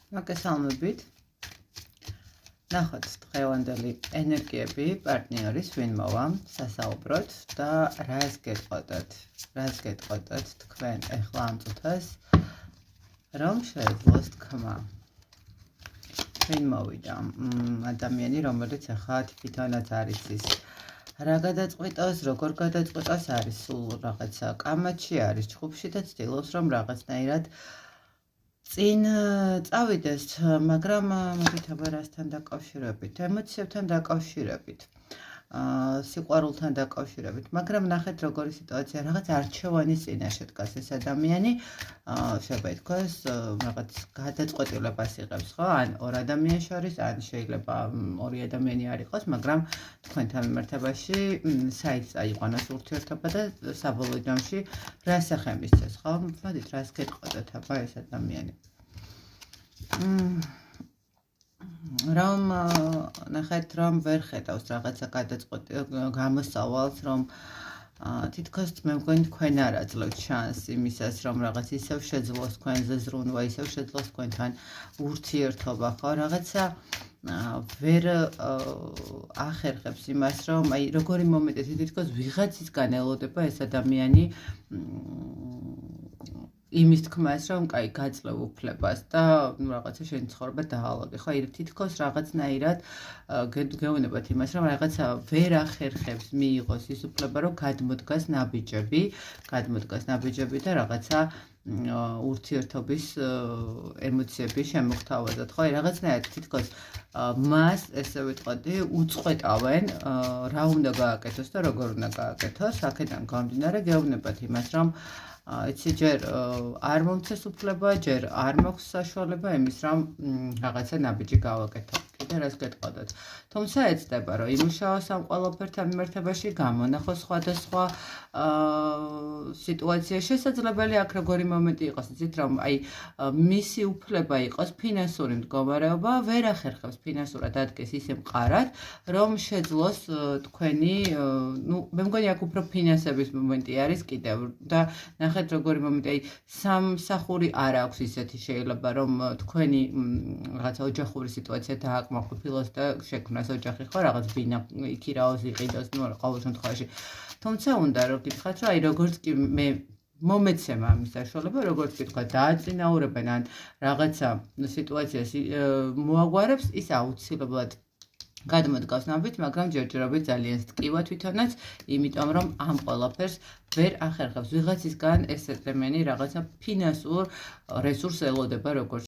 მოგესალმებით. ნახოთ დღევანდელი ენერგიები პარტნიორის ვინ მოვა სასაუბროთ და რას გეტყოდეთ თქვენ ეხლა ამ წუთას რომ შეეძლოს თქმა. ვინ მოვიდა ადამიანი რომელიც ახლა თვითონაც არის ის რა გადაწყვიტოს, როგორ გადაწყვიტოს არის სულ რაღაცა კამათში არის ჯგუფში და ცდილობს რომ რაღაცნაირად წინ წავიდეს, მაგრამ მოგით აბა რასთან დაკავშირებით, ემოციებთან დაკავშირებით, სიყვარულთან დაკავშირებით, მაგრამ ნახეთ როგორი სიტუაცია, რაღაც არჩევანის წინაშე დგას ეს ადამიანი, შეიძლება ითქვას, რაღაც გადაწყვეტილებას იღებს, ხო? ან ორ ადამიანს შორის, ან შეიძლება ორი ადამიანი არ იყოს, მაგრამ თქვენთან მიმართებაში საით წაიყვანოს ურთიერთობა და საბოლოო ჯამში რას ახემისცეს, ხო? მოდით რას გეტყოდეთ აბა ეს ადამიანი. რომ ნახეთ რომ ვერ ხედავს რაღაცა გამოსავალს რომ თითქოს მე მგონი თქვენ არ აძლევთ შანსს იმისას რომ რაღაც ისევ შეძლოს თქვენზე ზრუნვა, ისევ შეძლოს თქვენთან ურთიერთობა, ხო? რაღაცა ვერ ახერხებს იმას რომ აი როგორი მომენტი თითქოს ვიღაცისგან ელოდება ეს ადამიანი იმის თქმას რომ კაი გაძლევ უფლებას და რაღაცა შენი ცხოვრება დაალაგე, ხო? თითქოს რაღაცნაირად გეუბნებათ იმას რომ რაღაცა ვერ ახერხებს მიიღოს ის უფლება რომ გადმოდგას ნაბიჯები და რაღაცა ურთიერთობის ემოციები შემოგთავაზოთ, ხო? რაღაცნაირად თითქოს მას ესე ვიტყოდი უწყვეტავენ რა უნდა გააკეთოს და როგორ უნდა გააკეთოს. აქედან გამომდინარე გეუბნებათ იმას რომ იცი ჯერ არ მომცეს უფლება, ჯერ არ მაქვს საშუალება იმის რომ რაღაცა ნაბიჯი გავაკეთო. კიდე რას გეტყოდოთ. თუმცა ეცდება რომ იმუშაოს ამ ყველაფერთან მიმართებაში, გამონახოს სხვადასხვა სიტუაცია. შესაძლებელია აქ როგორი მომენტი იყოს, იცით რომ აი მისი უფლება იყოს ფინანსური მდგომარეობა, ვერ ახერხებს ფინანსურად ადგეს ისე მყარად, რომ შეძლოს თქვენი, მე მგონი აქ უფრო ფინანსების მომენტი არის კიდევ და ნახეთ როგორი მომენტი, აი სამსახური არ აქვს ისეთი შეიძლება რომ თქვენი რაღაცა ოჯახური სიტუაცია დააკმაყოფილოს და შექმნას ოჯახი, ხო, რაღაც ბინა იქი რაოს იყიდოს, ყოველ შემთხვევაში. თუმცა უნდა რომ გითხრათ რომ აი როგორც კი მე მომეცემ ამის საშუალება, როგორც კი თქვა დააწინაურებენ ან რაღაცა სიტუაციას მოაგვარებს, ის აუცილებლად გადმოდგავს ნაბიჯს, მაგრამ ჯერჯერობით ძალიან ტკივა თვითონაც, იმიტომ რომ ამ ყველაფერს ვერ ახერხებს ვიღაცისგან ეს ადამიანი რაღაცა ფინანსურ რესურსს ელოდება როგორც